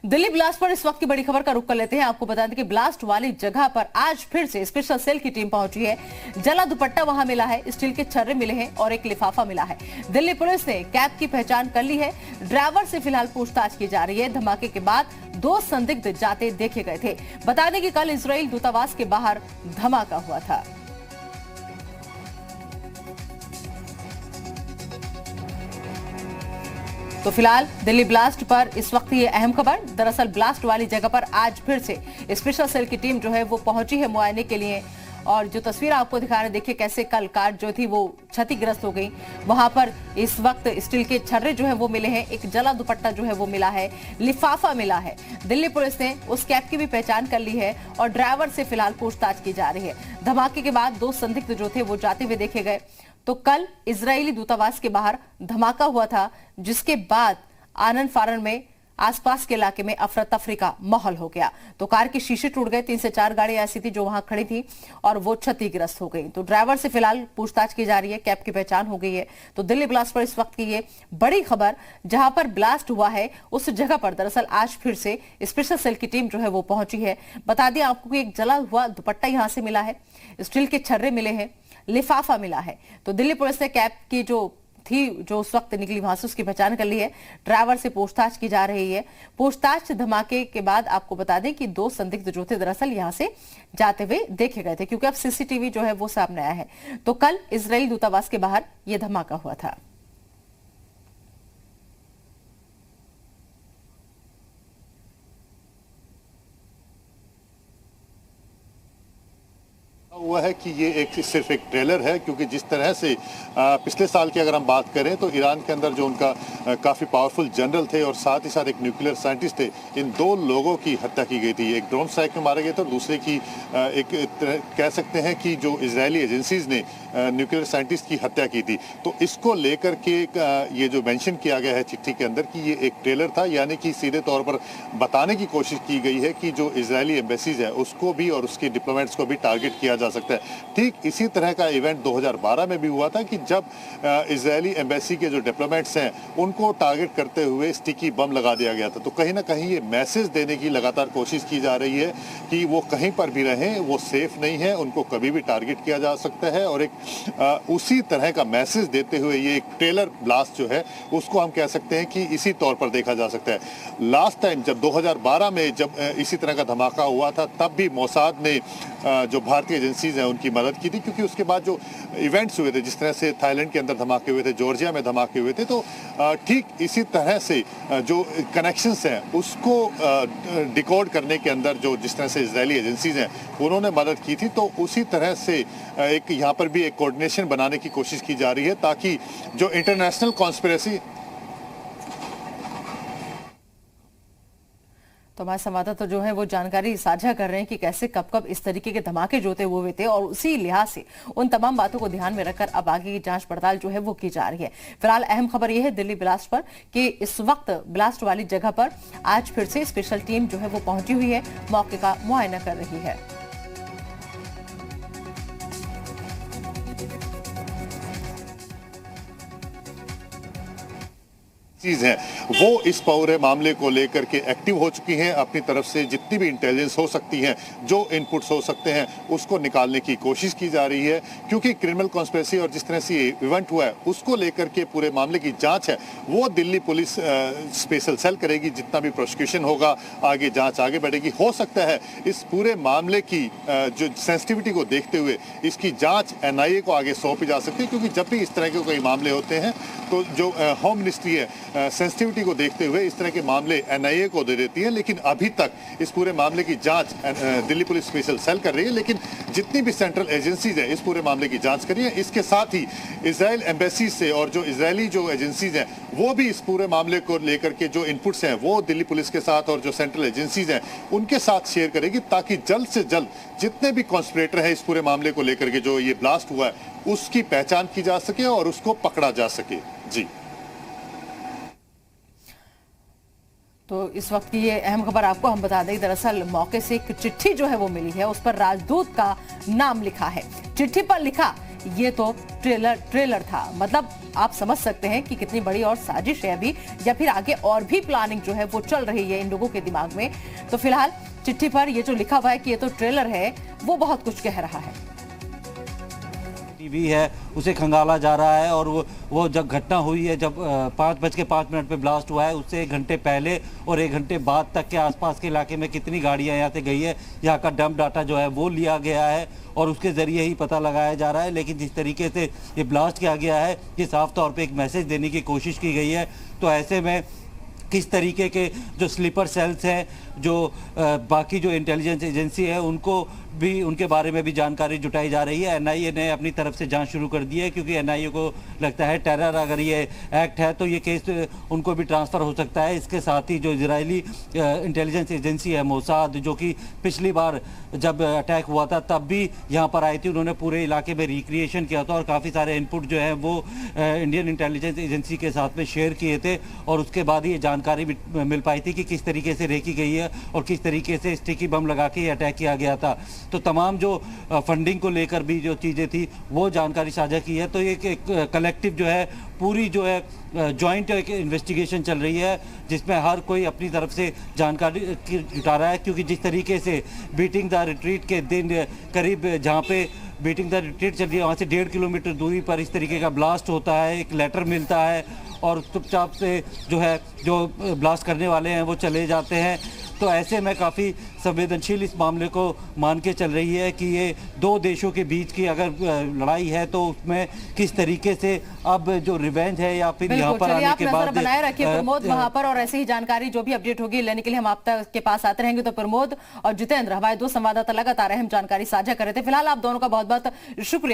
Delhi blast पर इस वक्त की बड़ी खबर का रुख कर लेते हैं। आपको बता दें कि ब्लास्ट वाली जगह पर आज फिर से स्पेशल सेल की टीम पहुंची है। जला दुपट्टा वहां मिला है, स्टील के छर्रे मिले हैं और एक लिफाफा मिला है। दिल्ली पुलिस ने कैब की पहचान कर ली है। ड्राइवर से फिलहाल पूछताछ की जा रही है। धमाके के बाद 2 संदिग्ध जाते देखे गए थे। बता दें कि कल इजराइल दूतावास के बाहर धमाका हुआ था। तो फिलहाल दिल्ली ब्लास्ट पर इस वक्त ये अहम खबर। दरअसल ब्लास्ट वाली जगह पर आज फिर से स्पेशल सेल की टीम जो है वो पहुंची है मुआयने के लिए। और जो तस्वीर आपको दिखा रहे हैं, देखिए कैसे कल कार जो थी वो क्षतिग्रस्त हो गई। वहां पर इस वक्त स्टील के छर्रे जो है वो मिले हैं, एक जला दुपट्टा जो है वो मिला है, लिफाफा मिला है। दिल्ली पुलिस ने उस कैब की भी पहचान कर ली है और ड्राइवर से फिलहाल पूछताछ की जा रही है। धमाके के बाद 2 संदिग्ध जो थे वो जाते हुए देखे गए। तो कल इजरायली दूतावास के बाहर धमाका हुआ था, जिसके बाद आनन फानन में आसपास के इलाके में अफरा तफरी का माहौल हो गया। तो कार के शीशे टूट गए। 3 से 4 गाड़ियां ऐसी थी जो वहां खड़ी थी और वो क्षतिग्रस्त हो गई। तो ड्राइवर से फिलहाल पूछताछ की जा रही है। कैब की पहचान हो गई है। तो दिल्ली ब्लास्ट पर इस वक्त की ये बड़ी खबर। जहां पर ब्लास्ट हुआ है उस जगह पर दरअसल आज फिर से स्पेशल सेल की टीम जो है वो पहुंची है। बता दें आपको कि एक जला हुआ दुपट्टा यहां से मिला है, स्टील के छर्रे मिले हैं, लिफाफा मिला है। तो दिल्ली पुलिस ने कैब की जो उस वक्त निकली वहां से उसकी पहचान कर ली है। ड्राइवर से पूछताछ की जा रही है। पूछताछ धमाके के बाद आपको बता दें कि 2 संदिग्ध जो थे दरअसल यहां से जाते हुए देखे गए थे, क्योंकि अब सीसीटीवी जो है वो सामने आया है। तो कल इजरायली दूतावास के बाहर यह धमाका हुआ था। हुआ है कि ये सिर्फ एक ट्रेलर है, क्योंकि जिस तरह से पिछले साल की अगर हम बात करें तो ईरान के अंदर जो उनका काफ़ी पावरफुल जनरल थे और साथ ही साथ एक न्यूक्लियर साइंटिस्ट थे, इन 2 लोगों की हत्या की गई थी। एक ड्रोन स्ट्राइक में मारे गए थे और दूसरे की कह सकते हैं कि जो इजरायली एजेंसीज ने न्यूक्लियर साइंटिस्ट की हत्या की थी। तो इसको लेकर के ये जो मेंशन किया गया है चिट्ठी के अंदर कि ये एक ट्रेलर था, यानी कि सीधे तौर पर बताने की कोशिश की गई है कि जो इजरायली एम्बेसीज है उसको भी और उसके डिप्लोमेट्स को भी टारगेट किया जा सकता है। ठीक इसी तरह का इवेंट 2012 में भी हुआ था कि जब इजरायली एम्बेसी के जो डिप्लोमेट्स हैं उनको टारगेट करते हुए स्टिकी बम लगा दिया गया था। तो कहीं ना कहीं ये मैसेज देने की लगातार कोशिश की जा रही है कि वो कहीं पर भी रहें, वो सेफ नहीं है, उनको कभी भी टारगेट किया जा सकता है। और एक उसी तरह का मैसेज देते हुए ये एक ट्रेलर ब्लास्ट जो है उसको हम कह सकते हैं कि इसी तौर पर देखा जा सकता है। लास्ट टाइम जब 2012 में जब इसी तरह का धमाका हुआ था, तब भी मोसाद ने जो भारतीय एजेंसीज हैं उनकी मदद की थी, क्योंकि उसके बाद जो इवेंट्स हुए थे, जिस तरह से थाईलैंड के अंदर धमाके हुए थे, जॉर्जिया में धमाके हुए थे, तो ठीक इसी तरह से जो कनेक्शंस हैं उसको डिकोड करने के अंदर जो जिस तरह से इजरायली एजेंसीज हैं उन्होंने मदद की थी। तो उसी तरह से एक यहाँ पर भी एक कोऑर्डिनेशन बनाने की कोशिश की जा रही है, ताकि जो इंटरनेशनल कॉन्स्पिरेसी। तो हमारे संवाददाता जो है वो जानकारी साझा कर रहे हैं कि कैसे कब कब इस तरीके के धमाके जो थे वो हुए थे, और उसी लिहाज से उन तमाम बातों को ध्यान में रखकर अब आगे की जांच पड़ताल जो है वो की जा रही है। फिलहाल अहम खबर यह है दिल्ली ब्लास्ट पर कि इस वक्त ब्लास्ट वाली जगह पर आज फिर से स्पेशल टीम जो है वो पहुंची हुई है, मौके का मुआयना कर रही है। चीज है वो इस पूरे मामले को लेकर के एक्टिव हो चुकी हैं। अपनी तरफ से जितनी भी इंटेलिजेंस हो सकती है, जो इनपुट्स हो सकते हैं, उसको निकालने की कोशिश की जा रही है, क्योंकि क्रिमिनल कॉन्स्पिरेसी और जिस तरह से ये इवेंट हुआ है उसको लेकर के पूरे मामले की जांच है वो दिल्ली पुलिस स्पेशल सेल करेगी। जितना भी प्रोसिक्यूशन होगा, आगे जांच आगे बढ़ेगी। हो सकता है इस पूरे मामले की जो सेंसिटिविटी को देखते हुए इसकी जांच एनआईए को आगे सौंपी जा सकती है, क्योंकि जब भी इस तरह के कोई मामले होते हैं तो जो होम मिनिस्ट्री है सेंसिटिविटी को देखते हुए इस तरह के मामले एनआईए को दे देती है। लेकिन अभी तक इस पूरे मामले की जांच दिल्ली पुलिस स्पेशल सेल कर रही है, लेकिन जितनी भी सेंट्रल एजेंसीज है इस पूरे मामले की जांच कर रही है। इसके साथ ही इजराइल एम्बेसी से और जो इजरायली जो एजेंसीज हैं वो भी इस पूरे मामले को लेकर के जो इनपुट्स हैं वो दिल्ली पुलिस के साथ और जो सेंट्रल एजेंसीज हैं उनके साथ शेयर करेगी, ताकि जल्द से जल्द जितने भी कॉन्स्पिरेटर हैं इस पूरे मामले को लेकर के जो ये ब्लास्ट हुआ है उसकी पहचान की जा सके और उसको पकड़ा जा सके। जी, तो इस वक्त की ये अहम खबर आपको हम बता दें। दरअसल मौके से एक चिट्ठी जो है वो मिली है, उस पर राजदूत का नाम लिखा है। चिट्ठी पर लिखा ये तो ट्रेलर था। मतलब आप समझ सकते हैं कि कितनी बड़ी और साजिश है अभी, या फिर आगे और भी प्लानिंग जो है वो चल रही है इन लोगों के दिमाग में। तो फिलहाल चिट्ठी पर ये जो लिखा हुआ है कि ये तो ट्रेलर है, वो बहुत कुछ कह रहा है। टीवी है उसे खंगाला जा रहा है, और वो जब घटना हुई है, जब 5:05 पे ब्लास्ट हुआ है, उससे 1 घंटे पहले और 1 घंटे बाद तक के आसपास के इलाके में कितनी गाड़ियां यहाँ से गई है, यहाँ का डंप डाटा जो है वो लिया गया है और उसके ज़रिए ही पता लगाया जा रहा है। लेकिन जिस तरीके से ये ब्लास्ट किया गया है, ये साफ तौर पर एक मैसेज देने की कोशिश की गई है। तो ऐसे में किस तरीके के जो स्लीपर सेल्स हैं, जो बाकी जो इंटेलिजेंस एजेंसी है, उनको भी, उनके बारे में भी जानकारी जुटाई जा रही है। एनआईए ने अपनी तरफ से जांच शुरू कर दी है, क्योंकि एनआईए को लगता है टेरर अगर ये एक्ट है तो ये केस उनको भी ट्रांसफ़र हो सकता है। इसके साथ ही जो इजरायली इंटेलिजेंस एजेंसी है मोसाद, जो कि पिछली बार जब अटैक हुआ था तब भी यहाँ पर आई थी, उन्होंने पूरे इलाके में रिक्रिएशन किया था और काफ़ी सारे इनपुट जो है वो इंडियन इंटेलिजेंस एजेंसी के साथ में शेयर किए थे, और उसके बाद ये जानकारी भी मिल पाई थी कि किस तरीके से रेकी गई है और किस तरीके से स्टिकी बम लगा के ये अटैक किया गया था। तो तमाम जो फंडिंग को लेकर भी जो चीज़ें थी वो जानकारी साझा की है। तो एक कलेक्टिव जो है, पूरी जो है जॉइंट एक इन्वेस्टिगेशन चल रही है, जिसमें हर कोई अपनी तरफ से जानकारी जुटा रहा है। क्योंकि जिस तरीके से बीटिंग द रिट्रीट के दिन करीब जहाँ पे बीटिंग द रिट्रीट चल रही है, वहाँ से 1.5 किलोमीटर दूरी पर इस तरीके का ब्लास्ट होता है, एक लेटर मिलता है और चुपचाप से जो ब्लास्ट करने वाले हैं वो चले जाते हैं। तो ऐसे में काफ़ी संवेदनशील इस मामले को मान के चल रही है कि ये 2 देशों के बीच की अगर लड़ाई है तो उसमें किस तरीके से अब जो रिवेंज है या फिर यहाँ पर आने के बाद बनाए रखिए प्रमोद वहां पर, और ऐसे ही जानकारी जो भी अपडेट होगी लेने के लिए हम आप तक के पास आते रहेंगे। तो प्रमोद और जितेंद्र, हमारे 2 संवाददाता लगातार अहम जानकारी साझा कर रहे थे। फिलहाल आप दोनों का बहुत बहुत शुक्रिया।